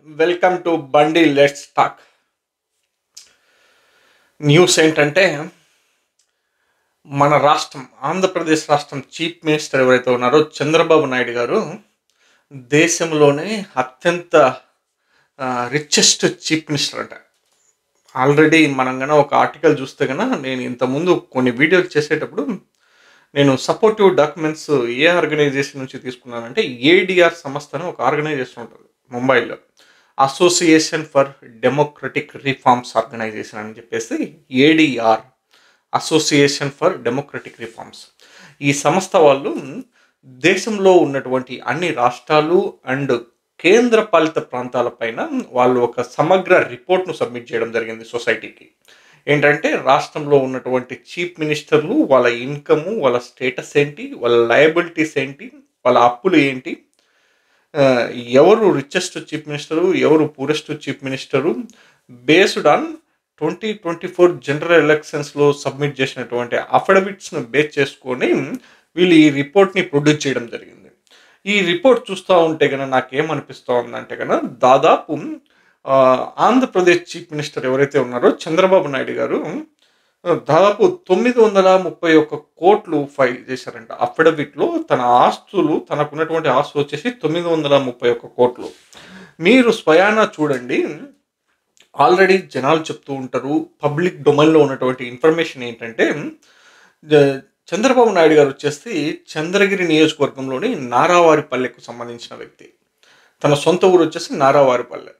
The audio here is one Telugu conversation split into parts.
వెల్కమ్ టు బండి లెట్స్ టాక్. న్యూస్ ఏంటంటే మన రాష్ట్రం ఆంధ్రప్రదేశ్ రాష్ట్రం చీఫ్ మినిస్టర్ ఎవరైతే ఉన్నారో చంద్రబాబు నాయుడు గారు దేశంలోనే అత్యంత రిచెస్ట్ చీఫ్ మినిస్టర్ అంట. ఆల్రెడీ మనం కన్నా ఒక ఆర్టికల్ చూస్తే కన్నా నేను ఇంతకుముందు కొన్ని వీడియోలు చేసేటప్పుడు నేను సపోర్టివ్ డాక్యుమెంట్స్ ఏ ఆర్గనైజేషన్ నుంచి తీసుకున్నానంటే ఏడిఆర్ సంస్థ అని ఒక ఆర్గనైజేషన్ ఉంటుంది ముంబైలో, association for democratic reforms organisation అని చెప్పేసి ADR, association for democratic reforms. ఈ సంస్థ వాళ్ళు దేశంలో ఉన్నటువంటి అన్ని రాష్ట్రాలు అండ్ కేంద్ర పాలిత ప్రాంతాలపైన వాళ్ళు ఒక సమగ్ర రిపోర్ట్ను సబ్మిట్ చేయడం జరిగింది సొసైటీకి. ఏంటంటే రాష్ట్రంలో ఉన్నటువంటి చీఫ్ మినిస్టర్లు వాళ్ళ ఇన్కము, వాళ్ళ స్టేటస్ ఏంటి, వాళ్ళ లయబిలిటీస్ ఏంటి, వాళ్ళ అప్పులు ఏంటి, ఎవరు రిచెస్ట్ చీఫ్ మినిస్టరు, ఎవరు poorest chief minister, based on 2024 general ఎలక్షన్స్లో సబ్మిట్ చేసినటువంటి అఫిడవిట్స్ను బేస్ చేసుకొని వీళ్ళు ఈ రిపోర్ట్ని ప్రొడ్యూస్ చేయడం జరిగింది. ఈ రిపోర్ట్ చూస్తూ ఉంటే కనుక నాకేమనిపిస్తూ ఉందంటే కనుక దాదాపు ఆంధ్రప్రదేశ్ చీఫ్ మినిస్టర్ ఎవరైతే ఉన్నారో చంద్రబాబు నాయుడు గారు దాదాపు 931 కోట్లు ఫైల్ చేశారంట అఫిడవిట్లో. తన ఆస్తులు, తనకున్నటువంటి ఆస్తులు వచ్చేసి 931 కోట్లు. మీరు స్వయానా చూడండి, ఆల్రెడీ జనాలు చెప్తూ ఉంటారు, పబ్లిక్ డొమైన్లో ఉన్నటువంటి ఇన్ఫర్మేషన్ ఏంటంటే చంద్రబాబు నాయుడు గారు వచ్చేసి చంద్రగిరి నియోజకవర్గంలోని నారావారిపల్లెకు సంబంధించిన వ్యక్తి. తన సొంత ఊరు వచ్చేసి నారావారిపల్లి.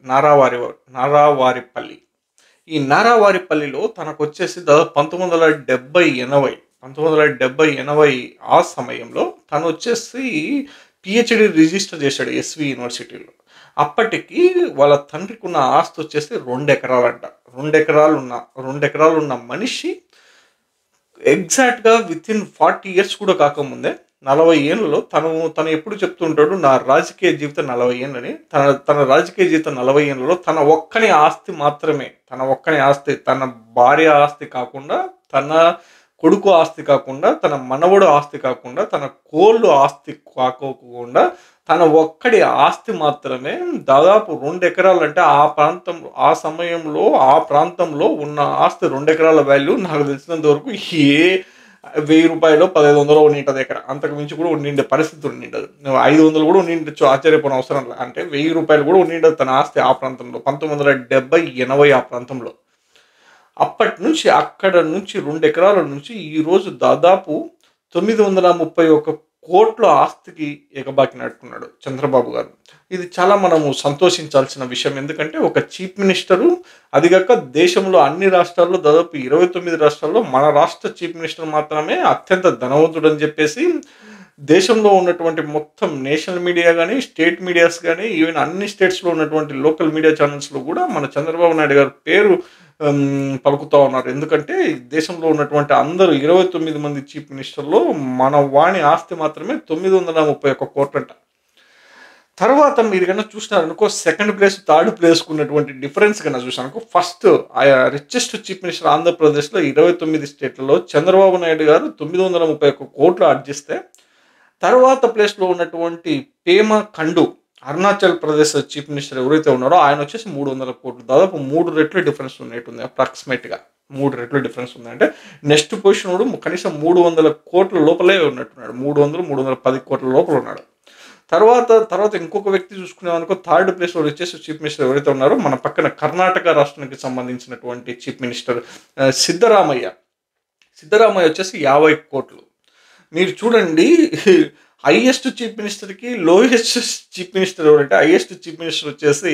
ఈ నారావారిపల్లిలో తనకు వచ్చేసి దాదాపు 1970 ఆ సమయంలో తను వచ్చేసి పిహెచ్డి రిజిస్టర్ చేశాడు ఎస్వి యూనివర్సిటీలో. అప్పటికి వాళ్ళ తండ్రికి ఉన్న ఆస్తి వచ్చేసి 2 ఎకరాలంట. 2 ఎకరాలు ఉన్న మనిషి ఎగ్జాక్ట్గా విత్ ఇన్ 40 ఇయర్స్ కూడా కాకముందే 40 ఏళ్ళలో తను ఎప్పుడు చెప్తుంటాడు, నా రాజకీయ జీవితం 40 ఏళ్ళని. తన రాజకీయ జీవితం 40 ఏళ్ళలో తన ఒక్కని ఆస్తి, తన భార్య ఆస్తి కాకుండా, తన కొడుకు ఆస్తి కాకుండా, తన మనవడు ఆస్తి కాకుండా, తన కోళ్ళు ఆస్తి కాకోకుండా తన ఒక్కడి ఆస్తి మాత్రమే దాదాపు 2 ఎకరాలు. అంటే ఆ సమయంలో ఆ ప్రాంతంలో ఉన్న ఆస్తి 2 ఎకరాల వాల్యూ నాకు తెలిసినంత వరకు 1000 రూపాయలు 1500 ఉండింటది ఎకర, అంతకు మించి కూడా ఉండిండే పరిస్థితి ఉండిండదు. 500 కూడా ఉండిండొచ్చు, ఆశ్చర్యపోయిన అవసరం లేదు. అంటే 1000 రూపాయలు కూడా ఉండిండదు తన ఆస్తి ఆ ప్రాంతంలో 1970-80 ఆ ప్రాంతంలో. అప్పటి నుంచి అక్కడ నుంచి 2 ఎకరాల నుంచి ఈరోజు దాదాపు 931 కోట్ల ఆస్తికి ఎగబాకి నడుపుకున్నాడు చంద్రబాబు గారు. ఇది చాలా మనము సంతోషించాల్సిన విషయం. ఎందుకంటే ఒక చీఫ్ మినిస్టరు, అదిగాక దేశంలో అన్ని రాష్ట్రాల్లో దాదాపు 29 రాష్ట్రాల్లో మన రాష్ట్ర చీఫ్ మినిస్టర్ మాత్రమే అత్యంత ధనవంతుడు అని చెప్పేసి దేశంలో ఉన్నటువంటి మొత్తం నేషనల్ మీడియా కానీ, స్టేట్ మీడియాస్ కానీ, ఈవెన్ అన్ని స్టేట్స్లో ఉన్నటువంటి లోకల్ మీడియా ఛానల్స్లో కూడా మన చంద్రబాబు నాయుడు గారి పేరు పలుకుతూ ఉన్నారు. ఎందుకంటే దేశంలో ఉన్నటువంటి అందరూ 29 మంది చీఫ్ మినిస్టర్లో మన వాణి ఆస్తి మాత్రమే 931 కోట్లంట. తర్వాత మీరు కన్నా చూసినారనుకో, సెకండ్ ప్లేస్, థర్డ్ ప్లేస్కు ఉన్నటువంటి డిఫరెన్స్ కన్నా చూసారనుకో, ఫస్ట్ రిచెస్ట్ చీఫ్ మినిస్టర్ ఆంధ్రప్రదేశ్లో 29 స్టేట్లలో చంద్రబాబు నాయుడు గారు 931 కోట్లు ఆర్జిస్తే, తర్వాత ప్లేస్లో ఉన్నటువంటి పేమా ఖండు అరుణాచల్ ప్రదేశ్ చీఫ్ మినిస్టర్ ఎవరైతే ఉన్నారో ఆయన వచ్చేసి 300 కోట్లు. దాదాపు 3 రెట్లు డిఫరెన్స్ ఉన్నట్టుంది, అప్రాక్సిమేట్గా 3 రెట్లు డిఫరెన్స్ ఉంది. అంటే నెక్స్ట్ పొజిషన్ కనీసం 300 కోట్ల లోపలే ఉన్నట్టున్నాడు, 310 కోట్ల లోపల ఉన్నాడు. తర్వాత ఇంకొక వ్యక్తి చూసుకునేవనుకో, థర్డ్ ప్లేస్లో వచ్చేసి చీఫ్ మినిస్టర్ ఎవరైతే ఉన్నారో మన పక్కన కర్ణాటక రాష్ట్రానికి సంబంధించినటువంటి చీఫ్ మినిస్టర్ సిద్ధరామయ్య వచ్చేసి 50 కోట్లు. మీరు చూడండి, హైయెస్ట్ చీఫ్ మినిస్టర్కి లోయెస్ట్ చీఫ్ మినిస్టర్ ఎవరంటే, హైయెస్ట్ చీఫ్ మినిస్టర్ వచ్చేసి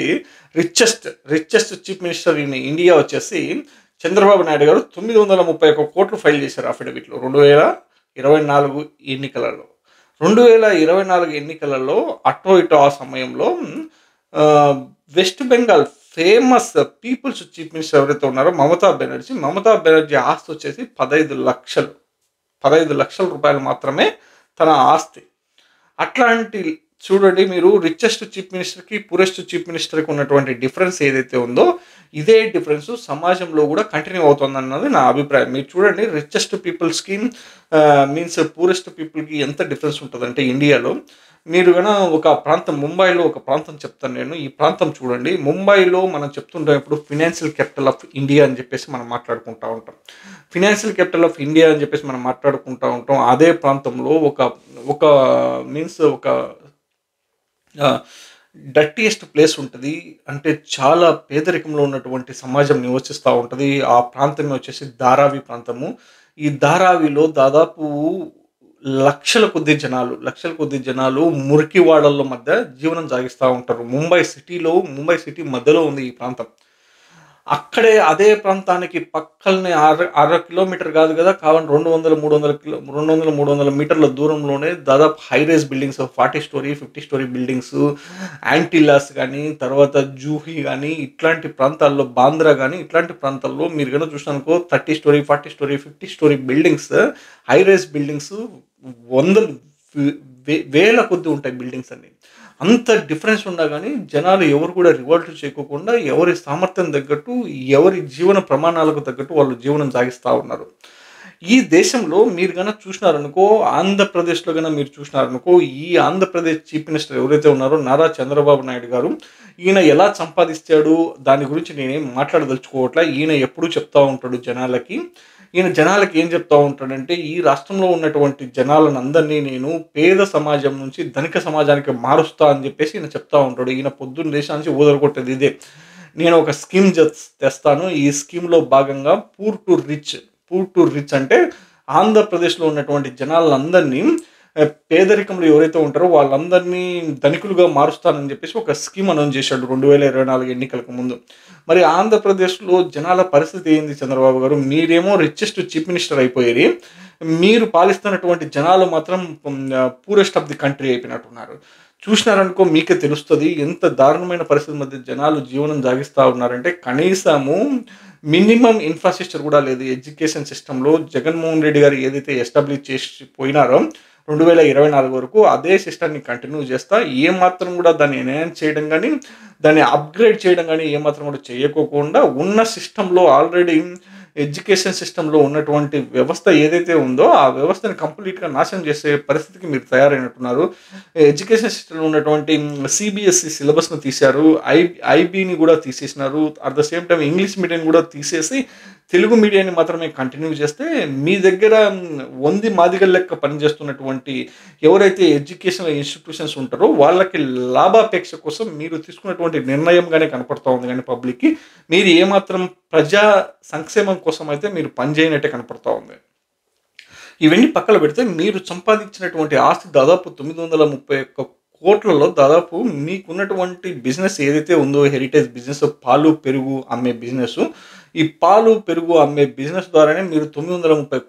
richest chief minister in India వచ్చేసి చంద్రబాబు నాయుడు గారు 931 కోట్లు ఫైల్ చేశారు అఫిడవిట్లో 2024 ఎన్నికలలో. 2024 ఎన్నికలలో అటో ఇటో ఆ సమయంలో West Bengal famous people's chief minister ఎవరైతే ఉన్నారో మమతా బెనర్జీ ఆస్తి వచ్చేసి 15 లక్షల రూపాయలు మాత్రమే తన ఆస్తి. అట్లాంటి చూడండి మీరు, రిచెస్ట్ చీఫ్ మినిస్టర్కి పూరెస్ట్ చీఫ్ మినిస్టర్కి ఉన్నటువంటి డిఫరెన్స్ ఏదైతే ఉందో, ఇదే డిఫరెన్స్ సమాజంలో కూడా కంటిన్యూ అవుతుందన్నది నా అభిప్రాయం. మీరు చూడండి, రిచెస్ట్ పీపుల్స్కి మీన్స్ పూరెస్ట్ పీపుల్కి ఎంత డిఫరెన్స్ ఉంటుందంటే ఇండియాలో మీరు గన ఒక ప్రాంతం ముంబైలో ఒక ప్రాంతం చెప్తాను నేను. ఈ ప్రాంతం చూడండి. ముంబైలో మనం చెప్తుంటాం ఇప్పుడు ఫైనాన్షియల్ క్యాపిటల్ ఆఫ్ ఇండియా అని చెప్పేసి మనం మాట్లాడుకుంటా ఉంటాం. ఫైనాన్షియల్ క్యాపిటల్ ఆఫ్ ఇండియా అని చెప్పేసి మనం మాట్లాడుకుంటా ఉంటాం. అదే ప్రాంతంలో ఒక మీన్స్ ఒక ఆహ్, డర్టీయెస్ట్ ప్లేస్ ఉంటది. అంటే చాలా పేదరికంలో ఉన్నటువంటి సమాజం నివసిస్తా ఉంటది. ఆ ప్రాంతం వచ్చేసి ధారావి ప్రాంతము. ఈ ధారావిలో దాదాపు లక్షల కొద్దీ జనాలు మురికి వాడల మధ్య జీవనం సాగిస్తా ఉంటారు. ముంబై సిటీ మధ్యలో ఉంది ఈ ప్రాంతం. అక్కడే అదే ప్రాంతానికి పక్కలనే అర కిలోమీటర్ కాదు కదా! కావాలని 200, 300 మీటర్ల దూరంలోనే దాదాపు high rise buildings 40 story, 50 story buildings, యాంటిల్లాస్ గాని, తర్వాత జూహీ గాని, ఇట్లాంటి ప్రాంతాల్లో బాంద్రా గాని, ఇట్లాంటి ప్రాంతాల్లో మీరు గనక చూసినారనుకో 30 story, 40 story, 50 story buildings, high rise buildings వందలు వేల కొద్దీ ఉంటాయి బిల్డింగ్స్ అన్ని. అంత డిఫరెన్స్ ఉన్నా గానీ, జనాలు ఎవరు కూడా రివోల్ట్ చేయకోకుండా, ఎవరి సామర్థ్యం తగ్గట్టు, ఎవరి జీవన ప్రమాణాలకు తగ్గట్టు వాళ్ళు జీవనం సాగిస్తా ఉన్నారు. ఈ దేశంలో మీరు గనక చూసినారనుకో, ఆంధ్రప్రదేశ్‌లో గనక మీరు చూసినారనుకో, ఈ ఆంధ్రప్రదేశ్ చీఫ్ మినిస్టర్ ఎవరైతే ఉన్నారో నారా చంద్రబాబు నాయుడు గారు, ఈయన ఎలా సంపాదిచ్చాడు, దాని గురించి నేనేం మాట్లాడదలుచుకోవట్లా. ఈయన ఎప్పుడూ చెప్తా ఉంటాడు జనాలకి. ఈయన జనాలకి ఏం చెప్తా ఉంటాడంటే, ఈ రాష్ట్రంలో ఉన్నటువంటి జనాలనందరినీ నేను పేద సమాజం నుంచి ధనిక సమాజానికి మారుస్తా అని జెప్పేసి ఈయన చెప్తా ఉంటాడు. ఈయన పొద్దున్న లేషాంచి ఊదరగొట్టేది ఇదే. నేను ఒక స్కీమ్ తెస్తాను. ఈ స్కీమ్‌లో భాగంగా పూర్ టు రిచ్ అంటే ఆంధ్రప్రదేశ్‌లో ఉన్నటువంటి జనాలందరినీ పేదరికంలో ఎవరైతే ఉంటారో వాళ్ళందరినీ ధనికులుగా మారుస్తానని జెప్పేసి ఒక స్కీమ్ అనౌన్స్ చేశాడు 2024 ఎన్నికలకు ముందు. మరి ఆంధ్రప్రదేశ్‌లో జనాల పరిస్థితి ఏంది చంద్రబాబు గారు? మీరేమో రిచెస్ట్ చీఫ్ మినిస్టర్ అయిపోయిరి. మీరు పాలిస్తున్నటువంటి జనాలు మాత్రం పూరెస్ట్ ఆఫ్ ది కంట్రీ అయిపోయినట్టున్నారు. చూసినారనుకో మీకే తెలుస్తది. ఎంత దారుణమైన పరిస్థితి మధ్య జనాలు జీవనం సాగిస్తా ఉన్నారంటే, కనీసము మినిమమ్ ఇన్‌ఫ్రాస్ట్రక్చర్ గూడా లేదు. ఎడ్యుకేషన్ సిస్టమ్‌లో జగన్‌మోహన్ రెడ్డి గారు ఏదైతే ఎస్టాబ్లిష్ చేసి పోయినారో 2024 వరకు అదే సిస్టమ్‌ని కంటిన్యూ చేస్తా. ఏమాత్రం గూడా దాన్ని ఎన్హాన్స్ చేయడం గాని, దాన్ని అప్‌గ్రేడ్ చేయడం గాని ఏమాత్రం గూడా చేయకోకుండా ఉన్న సిస్టమ్‌లో ఆల్రెడీ ఎడ్యుకేషన్ సిస్టమ్‌లో ఉన్నటువంటి వ్యవస్థ ఏదైతే ఉందో, ఆ వ్యవస్థని కంప్లీట్‌గా నాశనం చేసే పరిస్థితికి మీరు తయారైనట్టున్నారు. ఎడ్యుకేషన్ సిస్టమ్‌లో ఉన్నటువంటి సీబీఎస్‌ఈ సిలబస్‌ని తీశారు. ఐబీని గూడా తీసేసినారు. At the same time English medium గూడా తీసేసి, తెలుగు మీడియాన్ని మాత్రమే కంటిన్యూ చేస్తే, మీ దగ్గర వంది మాదిగల లెక్క పనిచేస్తున్నటువంటి ఎవరైతే ఎడ్యుకేషనల్ ఇన్‌స్టిట్యూషన్స్ ఉంటారో, వాళ్ళకి లాభాపేక్ష కోసం మీరు తీసుకున్నటువంటి నిర్ణయంగానే కనపడతా ఉంది గానీ పబ్లిక్‌కి. మీరు ఏమాత్రం ప్రజా సంక్షేమం కోసం అయితే మీరు పని చేయనట్టే కనపడతా ఉంది. ఇవన్నీ పక్కన పెడితే మీరు సంపాదించినటువంటి ఆస్తి దాదాపు 931 కోట్లలో దాదాపు మీకున్నటువంటి బిజినెస్ ఏదైతే ఉందో హెరిటేజ్ బిజినెస్ పాలు, పెరుగు అమ్మే బిజినెస్. ఈ పాలు, పెరుగు అమ్మే బిజినెస్ ద్వారానే మీరు 931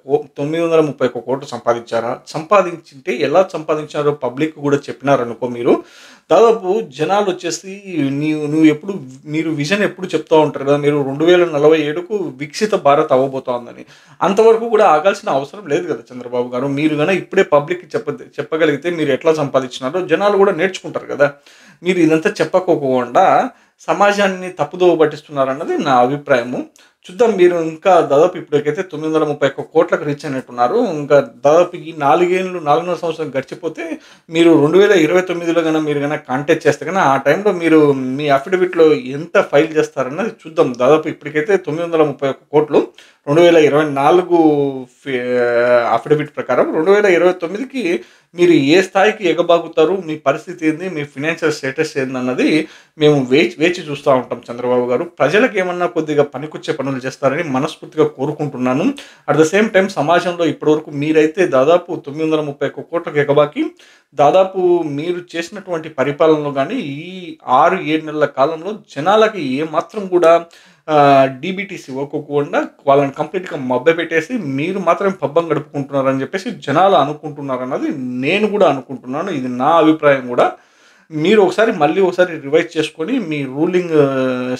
కోట్లు సంపాదించారా? సంపాదించింటే ఎలా సంపాదించారో పబ్లిక్ కూడా చెప్పినారనుకో మీరు. దాదాపు జనాలొచ్చేసి మీరు విజన్ ఎప్పుడు చెప్తా ఉంటారు కదా! మీరు 2047కు వికసిత భారత్ అవ్వబోతోందని. అంతవరకు కూడా ఆగాల్సిన అవసరం లేదు కదా చంద్రబాబు గారు. మీరు గనక ఇప్పుడే పబ్లిక్‌కి చెప్పగలిగితే మీరు ఎట్లా సంపాదించినారో జనాలు కూడా నేర్చుకుంటారు కదా! మీరు ఇదంతా చెప్పకోకుండా సమాజాన్ని తప్పుదోవ పట్టిస్తున్నారన్నది నా అభిప్రాయము. చూద్దాం మీరు ఇంకా దాదాపు ఇప్పటికైతే 931 కోట్లకు రీచ్ అయినట్టున్నారు. ఇంకా దాదాపు ఈ 4.5 సంవత్సరం గడిచిపోతే మీరు 2029లో మీరు గనక కాంటాక్ట్ చేస్తే ఆ టైంలో మీరు మీ అఫిడవిట్‌లో ఎంత ఫైల్ చేస్తారన్నది చూద్దాం. దాదాపు ఇప్పటికైతే 931 కోట్లు 2024 ఫి అఫిడవిట్ ప్రకారం 2029కి మీరు ఏ స్థాయికి ఎగబాగుతారు? మీ పరిస్థితి ఏంది? మీ ఫైనాన్షియల్ స్టేటస్ ఏందన్నది మేము వేచి చూస్తా ఉంటాం చంద్రబాబు గారు. ప్రజలకేమన్నా కొద్దిగా పనికొచ్చే పనులు చేస్తారని మనస్ఫూర్తిగా కోరుకుంటున్నాను. అట్ ద సేమ్ టైమ్ సమాజంలో ఇప్పటివరకు మీరైతే దాదాపు 931 కోట్లకు ఎగబాకి, దాదాపు మీరు చేసినటువంటి పరిపాలనలో గాని ఈ 6, 7 నెలల కాలంలో జనాలకి ఏమాత్రం కూడా డీబీటీసీ ఇవ్వకోకుండా వాళ్ళని కంప్లీట్‌గా మభ్యపెట్టేసి మీరు మాత్రమే పబ్బం గడుపుకుంటున్నారని చెప్పేసి జనాలు అనుకుంటున్నారన్నది నేను కూడా అనుకుంటున్నాను. ఇది నా అభిప్రాయం కూడా. మీరు మళ్ళీ ఒకసారి రివైజ్ చేసుకొని మీ రూలింగ్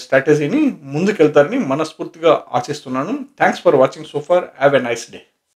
స్ట్రాటజీని ముందుకెళ్తారని మనస్ఫూర్తిగా ఆశిస్తున్నాను. Thanks for watching so far. Have a nice day.